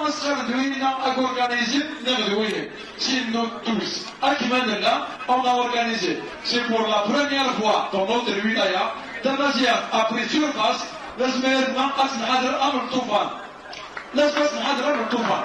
France Ardouina a organisé Nardouine. Si nous tous, Akimanella, on a organisé. C'est pour la première fois dans notre wilaya, Damazia a pris sur place, l'Azmer Nankas Nadr Amr Toufan. L'Azmer Nadr Amr Toufan.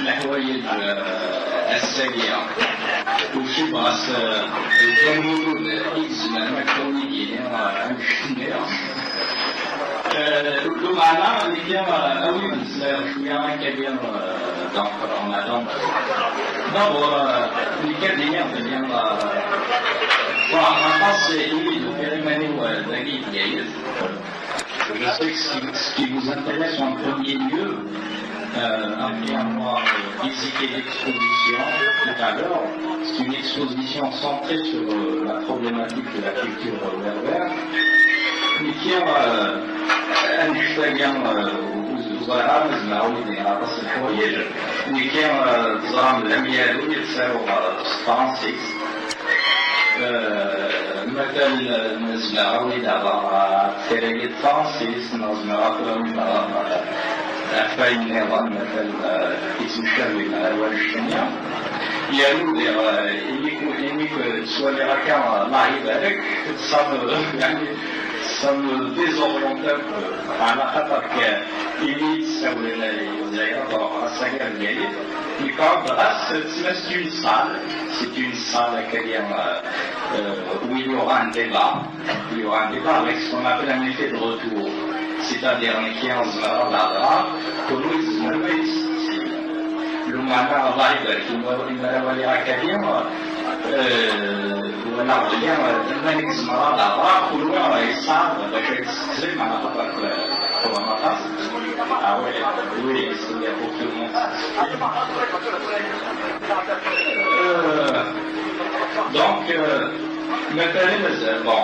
الحوايج السريعة وشي باس الجمهور يزمع مكوني عن الشنية لو معنا اللي كان أوي نسلا شوية كبير دونك رمضان d'abord اللي كان ديال France يريد périmètre d'Agui Gaïs. Je sais que ce qui vous intéresse en premier lieu, après avoir visité l'exposition tout à l'heure, c'est une exposition centrée sur la problématique de la culture berbère, mais qui وزراء مزمعوني عطس الحوايج اللي كان تزرام العميالو يتساووا فرانسيس مثل مزمعوني دابا تيريت فرانسيس نزمعوني أفاين نظام مثل اسم شاوي الألوان الشنية يالو إنك سوالي راكا الله يبارك يعني ça me désoriente un peu. على خاطر كإليت سوى الجزائر طرق السجل الجيد يقعد غاس c'est une salle où il y aura un débat, avec ce qu'on appelle un effet de retour, c'est-à-dire qui en là que nous le mandat Allah qui me va lire acadien ونعرض الملك زمران الأطراف كلها يصعد باش يتسلم على خاطر هو مطاف وي يستطيع donc مثلا bon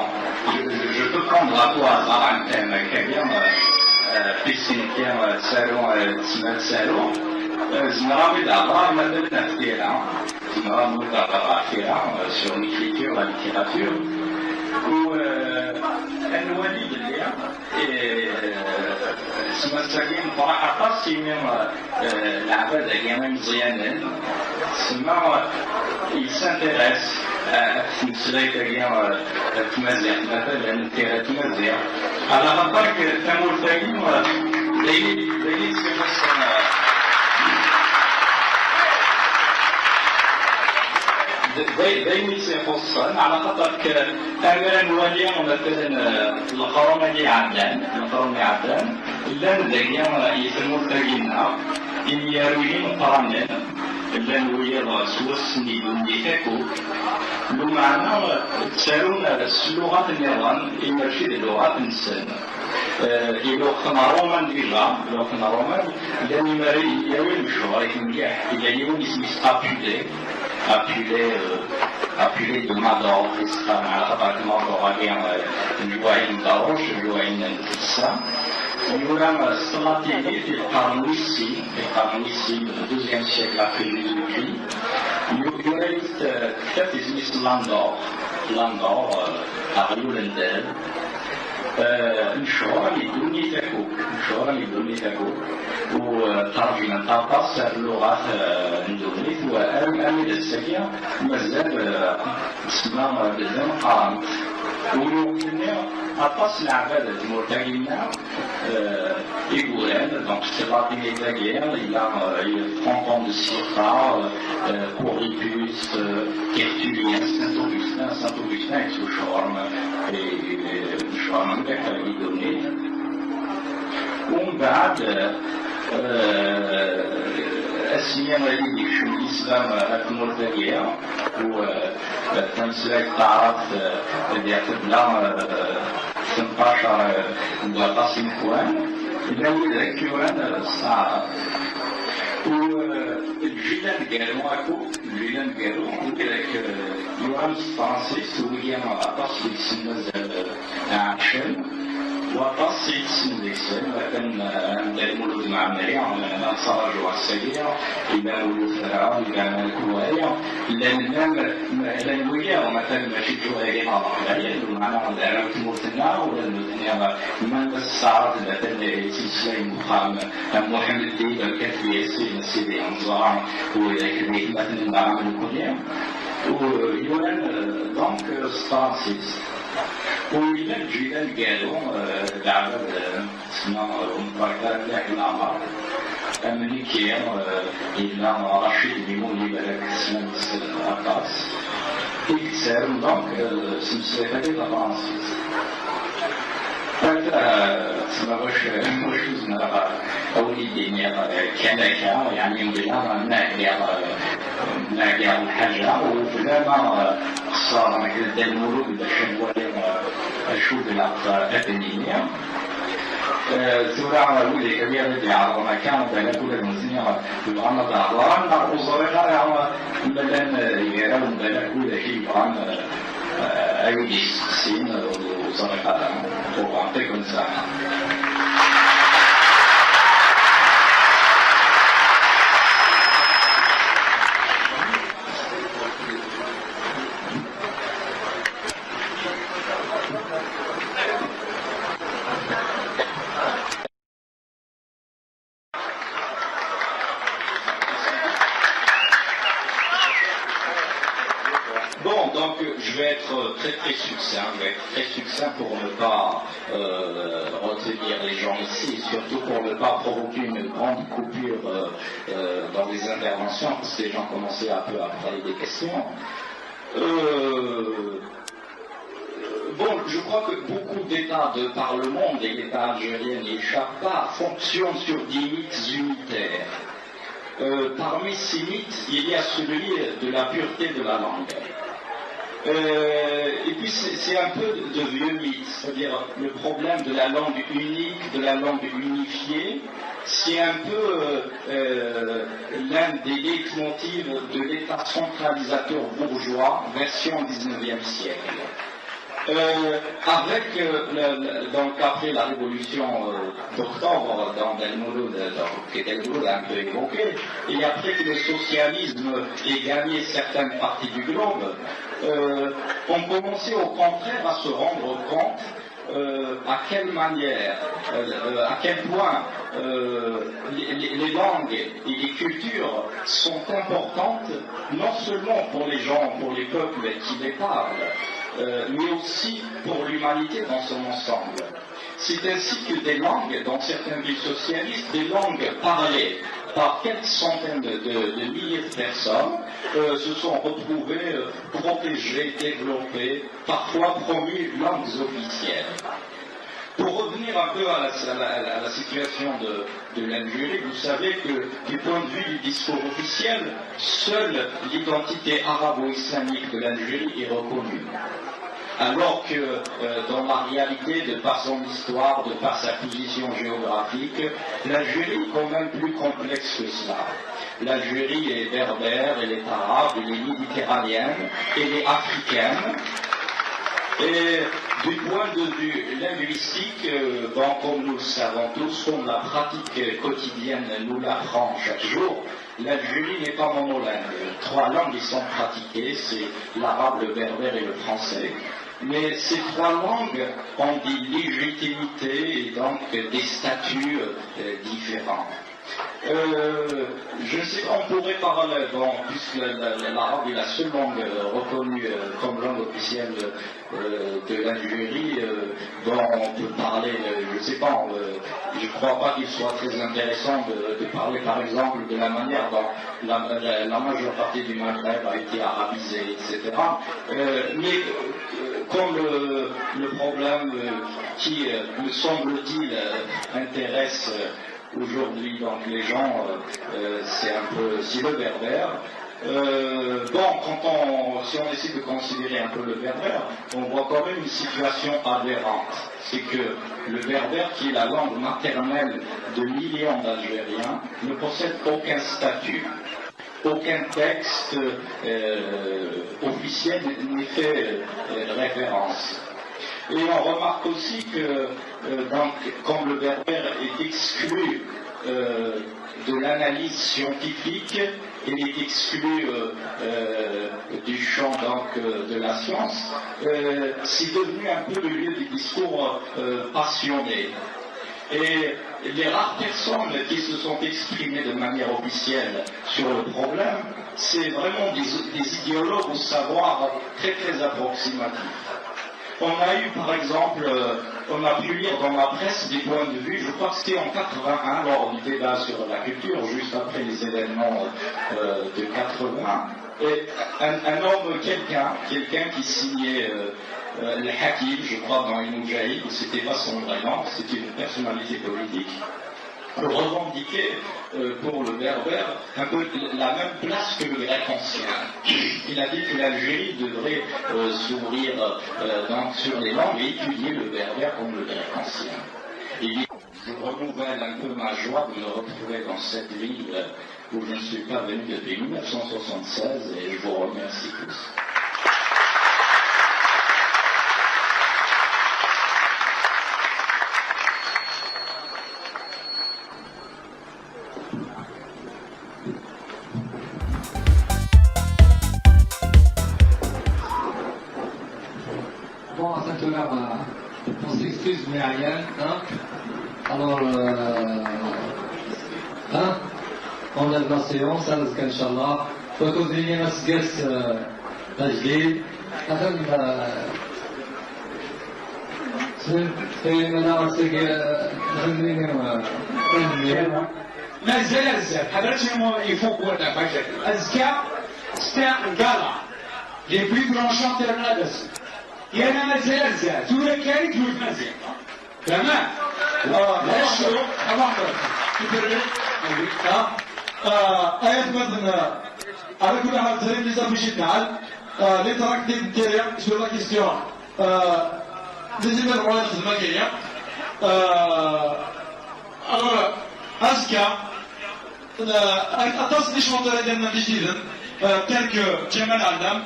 je peux prendre à tout hasard un thème كبير piscine salon تسمى salon زمران الأطراف مثلا اختيارها sur l'écriture, la littérature, où الوالد اللي سمسكين صراحة سيمين العباد كمان مزيانين سما il s'intéresse في مسألة كمان تمازيغ مثلا تيرا تمازيغ على خاطر كمرتين دايلي سمسكين دايما يخصن على خاطر أولا نولي مثلا القرامة عدن إلا ندايا يسمو تاقينا إن يروين قرامنا إلا نولي سوس نيدون ديتاكو لو معنا تسالون اللغات النيران إما شي اللغات النسان إلو خنا رومان ديجا إلو خنا رومان إلا نماري يوين مشهور مليح إلا يوين يسمي appelé de Mador, على خاطر الموضوع كان الجوعين داروش الجوعين الإسلام يورا استراتيجي في القرن النيسي du deuxième siècle après Jésus-Christ يورا كتاب اسمه لاندور أغلو لندال نشورا يدوني تاكو وترجمة طاطاس اللغات الاندونيت وأمد السكية مازال تسمى بزاف قرامت ويمكننا أطاس العبادة المرتجلين يقولون donc c'est la première guerre il y a 30 ans de Syrta Corripus Tertullien Saint-Augustin et Souchorm et Souchorm يدوني ومن بعد السيما اللي شو الإسلام المرتدية وتمسلك تعرف ديال بلا 18 وقاسم كوان الأول كوان الصعب والجيلان قالوا وكذاك يوهانس فرانسيس ويليام أطاس يسمى عشان وأطاس السيد السندسي كان المولود مع مريم نصرج والسيدة إلى ولوثرة إلى الكوارع إلى الويا مثلا ماشي جوهري على الأحياء ومعنى العراق مرتنا ولا المدنيا ما استعرض مثلا سلسلة مقام محمد الدين الكاتب ياسين السيدي أنظار وذاك مثلا مع الكلية ويولان دونك ستانسيس وإلى الجيلان قالوا العبد اسمه مبارك العمر أمريكي إلى رشيد ليموني بالك اسمه الأقاص إكسر دونك سلسلة هذه فرنسيس ما واش زنا أوليدين كنكة يعني مدينة ناقيا الحاجة وفلا ما صار مثل المولود باش نشوف الأثنية ثورة ولي كبيرة اللي عرض مكان بين كل المزنية بالغمض أعضاء نقصر غير مثلا يرون بين كل شيء عن أيدي السين وصرقة وعطيكم ساعة. Bon, donc je vais être très succinct pour ne pas retenir les gens ici, et surtout pour ne pas provoquer une grande coupure dans les interventions, parce que les gens commençaient un peu à parler des questions. Bon, je crois que beaucoup d'États par le monde, et l'État algérien n'y échappe pas, fonctionnent sur des mythes unitaires. Parmi ces mythes, il y a celui de la pureté de la langue. Et puis c'est un peu de vieux mythe, c'est-à-dire le problème de la langue unique, de la langue unifiée, c'est un peu l'un des leitmotifs de l'État centralisateur bourgeois, version 19e siècle. Donc après la révolution d'octobre dans Delmouloud, que Delmouloud a un peu évoqué, et après que le socialisme ait gagné certaines parties du globe, on commençait au contraire à se rendre compte à quelle manière, à quel point les langues et les cultures sont importantes, non seulement pour les gens, pour les peuples qui les parlent, mais aussi pour l'humanité dans son ensemble. C'est ainsi que des langues, dans certaines villes socialistes, des langues parlées par quelques centaines de milliers de personnes, se sont retrouvées protégées, développées, parfois promues langues officielles. Pour revenir un peu à la situation de l'Algérie, vous savez que du point de vue du discours officiel, seule l'identité arabo-islamique de l'Algérie est reconnue. Alors que dans la réalité, de par son histoire, de par sa position géographique, l'Algérie est quand même plus complexe que cela. L'Algérie est berbère, elle est arabe, elle est méditerranéenne, elle est africaine. Et du point de vue linguistique, comme nous le savons tous, comme la pratique quotidienne nous l'apprend chaque jour, l'Algérie n'est pas monolingue. 3 langues y sont pratiquées, c'est l'arabe, le berbère et le français. Mais ces 3 langues ont des légitimités et donc des statuts différents. Je ne sais pas, on pourrait parler, puisque l'arabe est la seule langue reconnue comme langue officielle de l'Algérie, dont on peut parler, je ne sais pas, je ne crois pas qu'il soit très intéressant de parler par exemple de la manière dont la majeure partie du Maghreb a été arabisée, etc. Mais comme le problème qui, me semble-t-il, intéresse aujourd'hui donc les gens, c'est le berbère. Si on essaie de considérer un peu le berbère, on voit quand même une situation aberrante. C'est que le berbère, qui est la langue maternelle de millions d'Algériens, ne possède aucun statut. Aucun texte officiel n'est fait référence. Et on remarque aussi que, donc, comme le berbère est exclu de l'analyse scientifique, il est exclu du champ donc, de la science, c'est devenu un peu le lieu du discours passionné. Et les rares personnes qui se sont exprimées de manière officielle sur le problème, c'est vraiment des idéologues au savoir très très approximatif. On a eu par exemple, on a pu lire dans la presse des points de vue, je crois que c'était en 81 lors du débat sur la culture, juste après les événements de 80, et un homme, quelqu'un qui signait le Hakim, je crois dans une Moudjahid, c'était pas son vrai nom, c'était une personnalité politique, revendiquait pour le berbère un peu la même place que le grec ancien. Il a dit que l'Algérie devrait s'ouvrir donc sur les langues et étudier le berbère comme le grec ancien. Et je renouvelle un peu ma joie de me retrouver dans cette ville où je ne suis pas venu depuis 1976 et je vous remercie tous. Bon, à cette heure, on s'excuse, mais rien. Hein? Alors, on lève la séance, Inch'Allah. وتوزيني مسجس تجديد أخذ في مناسك تجديد ما زال الزاد حضرتهم يفوق ولا فجر أذكى استنقالا les plus grands chanteurs الأدس يانا ما زال الزاد سورة كاري تقول ما زال تمام لا الشروق أمام آيات مثلا على كل حال زين لسه مشيت نعال لتركتين تيريا sur la question des événements المكية alors Aska أتصل ليش منطقة ديالنا جديدا tel que Jamal Adam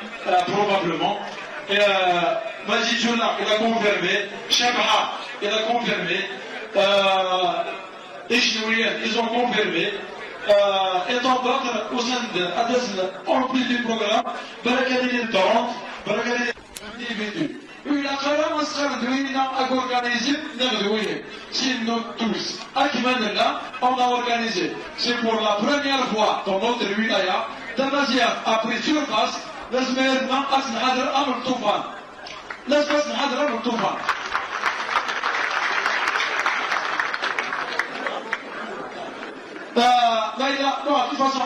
probablement Majid Jouna il a confirmé Shabha il a confirmé Ishnourian ils ont confirmé et tant d'autres au sein de en plus du programme Barakadine Torrent Barakadine individu une akara maskhara douina a organisé si nous tous Akmanella on a organisé c'est pour la première fois dans notre wilaya Damazia a pris sur place لازم نحضر امر الطوفان لازم نحضر امر الطوفان de toute façon,